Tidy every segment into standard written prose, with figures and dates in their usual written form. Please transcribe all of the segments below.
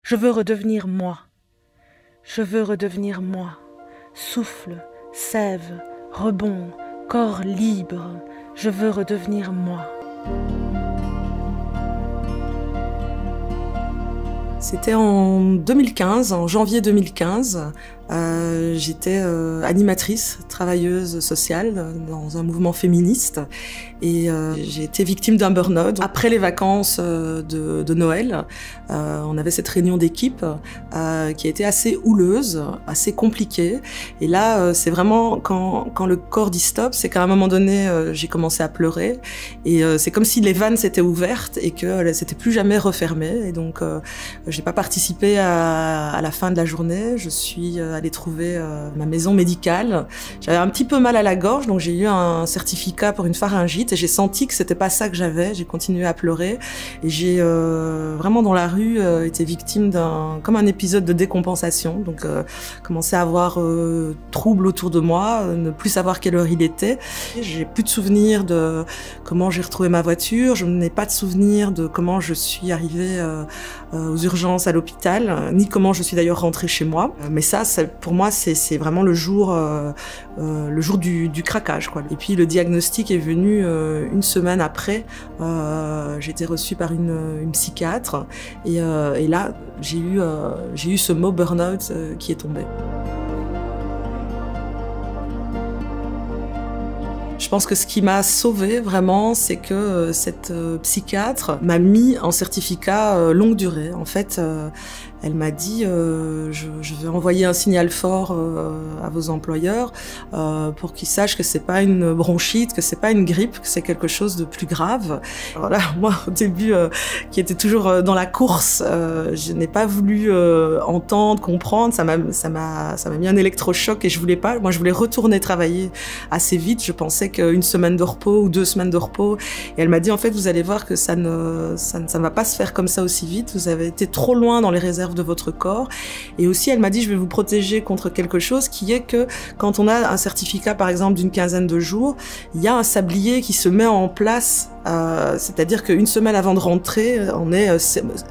Je veux redevenir moi. Je veux redevenir moi. Souffle, sève, rebond, corps libre. Je veux redevenir moi. C'était en 2015, en janvier 2015. J'étais animatrice, travailleuse sociale dans un mouvement féministe et j'ai été victime d'un burn-out. Après les vacances de Noël, on avait cette réunion d'équipe qui a été assez houleuse, assez compliquée. Et là, c'est vraiment quand le corps dit stop, c'est qu'à un moment donné, j'ai commencé à pleurer et c'est comme si les vannes s'étaient ouvertes et que c'était plus jamais refermé. Et donc, j'ai pas participé à la fin de la journée. Je suis allée trouver ma maison médicale. J'avais un petit peu mal à la gorge, donc j'ai eu un certificat pour une pharyngite et j'ai senti que c'était pas ça que j'avais. J'ai continué à pleurer et j'ai vraiment dans la rue été victime comme un épisode de décompensation. Donc commencé à avoir trouble autour de moi, ne plus savoir quelle heure il était. J'ai plus de souvenirs de comment j'ai retrouvé ma voiture. Je n'ai pas de souvenir de comment je suis arrivée aux urgences à l'hôpital, ni comment je suis d'ailleurs rentrée chez moi. Mais ça, pour moi, c'est vraiment le jour du craquage, quoi. Et puis le diagnostic est venu une semaine après. J'ai été reçue par une psychiatre et là, j'ai eu ce mot burn-out qui est tombé. Je pense que ce qui m'a sauvée vraiment, c'est que cette psychiatre m'a mis en certificat longue durée. En fait, elle m'a dit je vais envoyer un signal fort à vos employeurs pour qu'ils sachent que c'est pas une bronchite, que c'est pas une grippe, que c'est quelque chose de plus grave. Alors là, moi au début, qui était toujours dans la course, je n'ai pas voulu entendre, comprendre. Ça m'a mis un électrochoc et je voulais pas. Moi, je voulais retourner travailler assez vite. Je pensais qu'une semaine de repos ou 2 semaines de repos. Et elle m'a dit en fait, vous allez voir que ça ne va pas se faire comme ça aussi vite. Vous avez été trop loin dans les réserves de votre corps. Et aussi, elle m'a dit, je vais vous protéger contre quelque chose qui est que quand on a un certificat, par exemple, d'une quinzaine de jours, il y a un sablier qui se met en place. C'est-à-dire qu'une semaine avant de rentrer, on est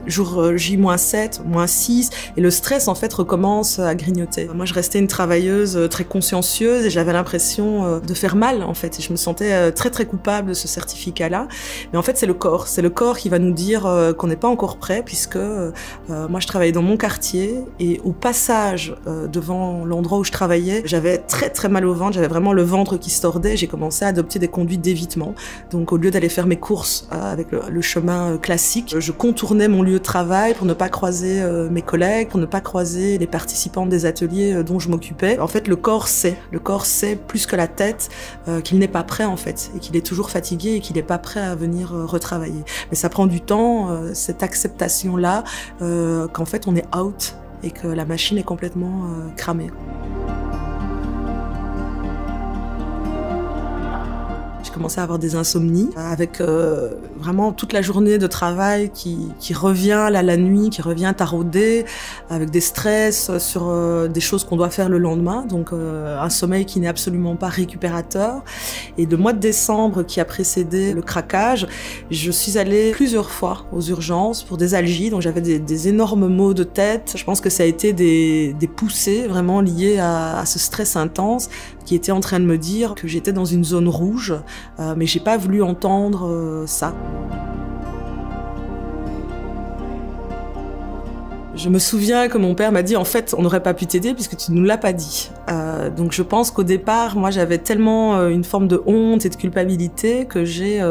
jour J-7, -6, et le stress en fait recommence à grignoter. Moi, je restais une travailleuse très consciencieuse et j'avais l'impression de faire mal en fait. Et je me sentais très très coupable de ce certificat-là. Mais en fait, c'est le corps qui va nous dire qu'on n'est pas encore prêt, puisque moi, je travaillais dans mon quartier et au passage devant l'endroit où je travaillais, j'avais très très mal au ventre. J'avais vraiment le ventre qui se tordait. J'ai commencé à adopter des conduites d'évitement. Donc, au lieu d'aller faire mes courses avec le chemin classique, je contournais mon lieu de travail pour ne pas croiser mes collègues, pour ne pas croiser les participants des ateliers dont je m'occupais. En fait, le corps sait plus que la tête qu'il n'est pas prêt en fait, et qu'il est toujours fatigué et qu'il n'est pas prêt à venir retravailler. Mais ça prend du temps, cette acceptation-là, qu'en fait on est out et que la machine est complètement cramée. J'ai commencé à avoir des insomnies avec vraiment toute la journée de travail qui revient là, la nuit, qui revient taraudée, avec des stress sur des choses qu'on doit faire le lendemain, donc un sommeil qui n'est absolument pas récupérateur. Et le mois de décembre qui a précédé le craquage, je suis allée plusieurs fois aux urgences pour des algies, donc j'avais des énormes maux de tête. Je pense que ça a été des poussées vraiment liées à ce stress intense qui était en train de me dire que j'étais dans une zone rouge, mais j'ai pas voulu entendre ça. Je me souviens que mon père m'a dit en fait on n'aurait pas pu t'aider puisque tu nous l'as pas dit. Donc je pense qu'au départ moi j'avais tellement une forme de honte et de culpabilité que j'ai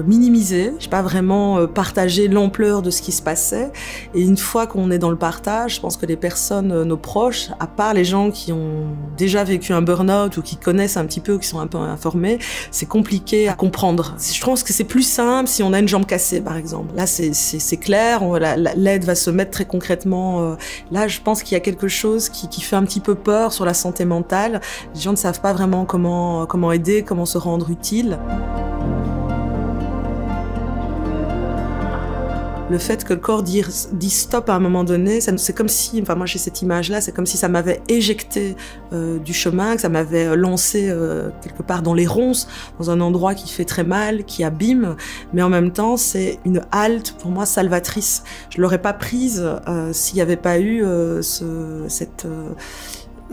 minimisé. J'ai pas vraiment partagé l'ampleur de ce qui se passait. Et une fois qu'on est dans le partage, je pense que les personnes, nos proches, à part les gens qui ont déjà vécu un burn-out ou qui connaissent un petit peu, qui sont un peu informés, c'est compliqué à comprendre. Je pense que c'est plus simple si on a une jambe cassée, par exemple. Là, c'est clair, l'aide va se mettre très concrètement. Là, je pense qu'il y a quelque chose qui fait un petit peu peur sur la santé mentale. Les gens ne savent pas vraiment comment aider, comment se rendre utile. Le fait que le corps dise stop à un moment donné, c'est comme si, enfin moi j'ai cette image-là, c'est comme si ça m'avait éjecté du chemin, que ça m'avait lancé quelque part dans les ronces, dans un endroit qui fait très mal, qui abîme, mais en même temps c'est une halte pour moi salvatrice. Je l'aurais pas prise s'il n'y avait pas eu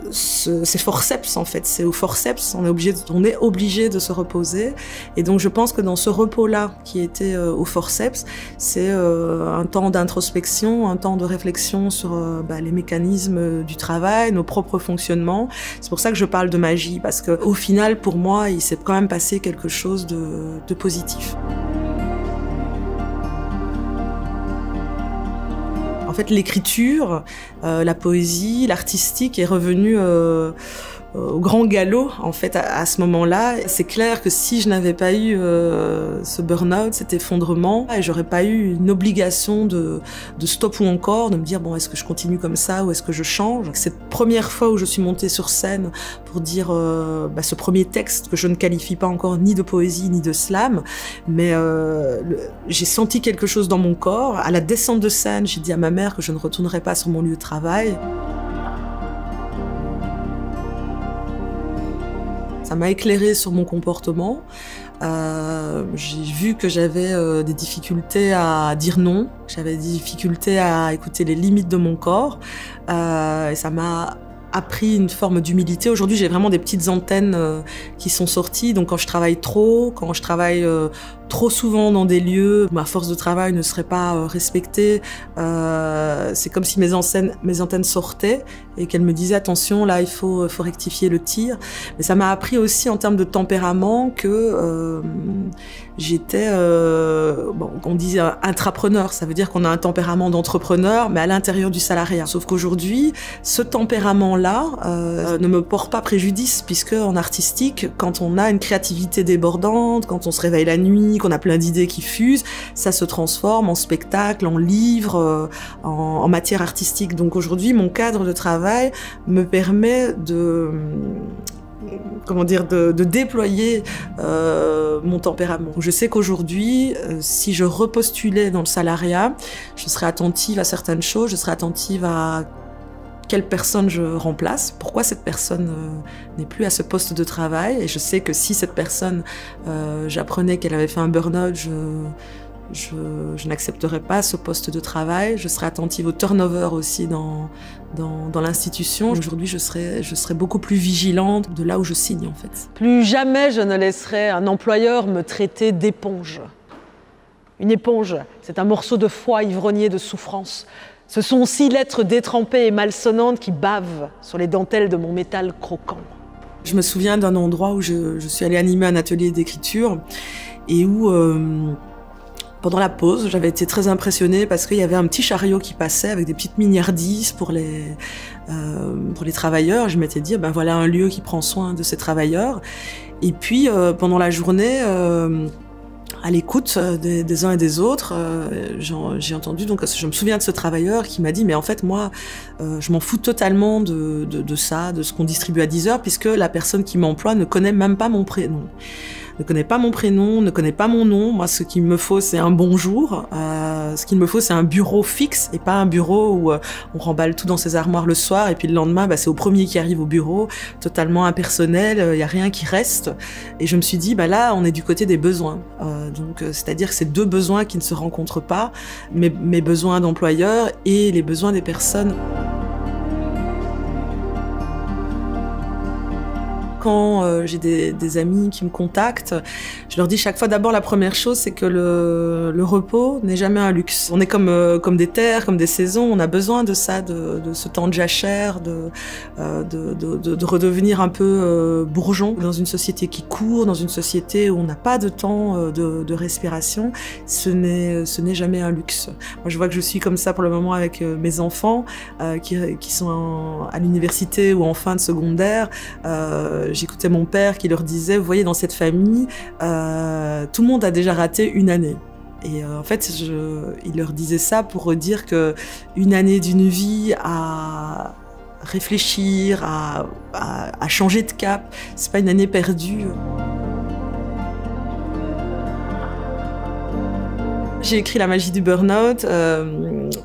ces forceps en fait. C'est au forceps, on est obligé de se reposer, et donc je pense que dans ce repos-là qui était au forceps, c'est un temps d'introspection, un temps de réflexion sur les mécanismes du travail, nos propres fonctionnements. C'est pour ça que je parle de magie, parce que au final pour moi il s'est quand même passé quelque chose de positif. En fait, l'écriture, la poésie, l'artistique est revenue au grand galop, en fait, à ce moment-là. C'est clair que si je n'avais pas eu ce burn-out, cet effondrement, et j'aurais pas eu une obligation de stop ou encore, de me dire, bon, est-ce que je continue comme ça ou est-ce que je change? Cette première fois où je suis montée sur scène pour dire ce premier texte que je ne qualifie pas encore ni de poésie ni de slam, mais j'ai senti quelque chose dans mon corps. À la descente de scène, j'ai dit à ma mère que je ne retournerais pas sur mon lieu de travail. Ça m'a éclairé sur mon comportement. J'ai vu que j'avais des difficultés à dire non, j'avais des difficultés à écouter les limites de mon corps, et ça m'a appris une forme d'humilité. Aujourd'hui, j'ai vraiment des petites antennes qui sont sorties. Donc, quand je travaille trop, quand je travaille trop souvent dans des lieux, ma force de travail ne serait pas respectée. C'est comme si mes antennes sortaient et qu'elles me disaient attention, là, il faut rectifier le tir. Mais ça m'a appris aussi en termes de tempérament que j'étais, on dit intrapreneur. Ça veut dire qu'on a un tempérament d'entrepreneur, mais à l'intérieur du salariat. Sauf qu'aujourd'hui, ce tempérament-là ne me porte pas préjudice, puisque en artistique, quand on a une créativité débordante, quand on se réveille la nuit, qu'on a plein d'idées qui fusent, ça se transforme en spectacle, en livre, en matière artistique. Donc aujourd'hui, mon cadre de travail me permet de déployer mon tempérament. Je sais qu'aujourd'hui, si je repostulais dans le salariat, je serais attentive à certaines choses, je serais attentive à quelle personne je remplace, pourquoi cette personne n'est plus à ce poste de travail. Et je sais que si cette personne, j'apprenais qu'elle avait fait un burn-out, je n'accepterais pas ce poste de travail. Je serais attentive au turnover aussi dans l'institution. Aujourd'hui, je serais beaucoup plus vigilante de là où je signe, en fait. Plus jamais je ne laisserai un employeur me traiter d'éponge. Une éponge, c'est un morceau de foie ivrogné de souffrance. Ce sont 6 lettres détrempées et malsonnantes qui bavent sur les dentelles de mon métal croquant. Je me souviens d'un endroit où je suis allée animer un atelier d'écriture et où, pendant la pause, j'avais été très impressionnée parce qu'il y avait un petit chariot qui passait avec des petites mignardises pour les travailleurs. Je m'étais dit, voilà un lieu qui prend soin de ces travailleurs. Et puis, pendant la journée, à l'écoute des uns et des autres, j'ai entendu, donc je me souviens de ce travailleur qui m'a dit, mais en fait moi je m'en fous totalement de ça, de ce qu'on distribue à 10 heures, puisque la personne qui m'emploie ne connaît même pas mon prénom. Ne connaît pas mon prénom, ne connaît pas mon nom. Moi, ce qu'il me faut, c'est un bonjour. Ce qu'il me faut, c'est un bureau fixe et pas un bureau où on remballe tout dans ses armoires le soir et puis le lendemain, c'est au premier qui arrive au bureau, totalement impersonnel, y a rien qui reste. Et je me suis dit, là, on est du côté des besoins. Donc, c'est-à-dire que c'est 2 besoins qui ne se rencontrent pas, mes besoins d'employeur et les besoins des personnes. Quand j'ai des amis qui me contactent, je leur dis chaque fois, d'abord la première chose, c'est que le repos n'est jamais un luxe. On est comme des terres, comme des saisons, on a besoin de ça, de ce temps de jachère, de redevenir un peu bourgeon dans une société qui court, dans une société où on n'a pas de temps de respiration. Ce n'est jamais un luxe. Moi, je vois que je suis comme ça pour le moment avec mes enfants qui sont à l'université ou en fin de secondaire. J'écoutais mon père qui leur disait, vous voyez, dans cette famille, tout le monde a déjà raté une année. Et en fait, il leur disait ça pour dire que une année d'une vie à réfléchir, à changer de cap, c'est pas une année perdue. J'ai écrit La magie du burn-out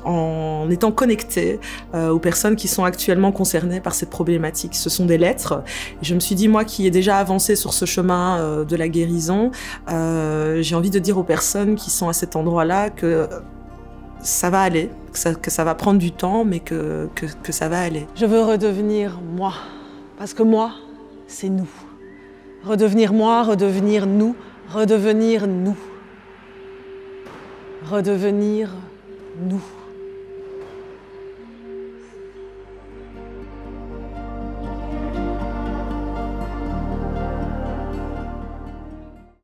en étant connectée aux personnes qui sont actuellement concernées par cette problématique. Ce sont des lettres. Je me suis dit, moi qui ai déjà avancé sur ce chemin de la guérison, j'ai envie de dire aux personnes qui sont à cet endroit-là que ça va aller, que ça va prendre du temps, mais que ça va aller. Je veux redevenir moi, parce que moi, c'est nous. Redevenir moi, redevenir nous, redevenir nous. Redevenir nous.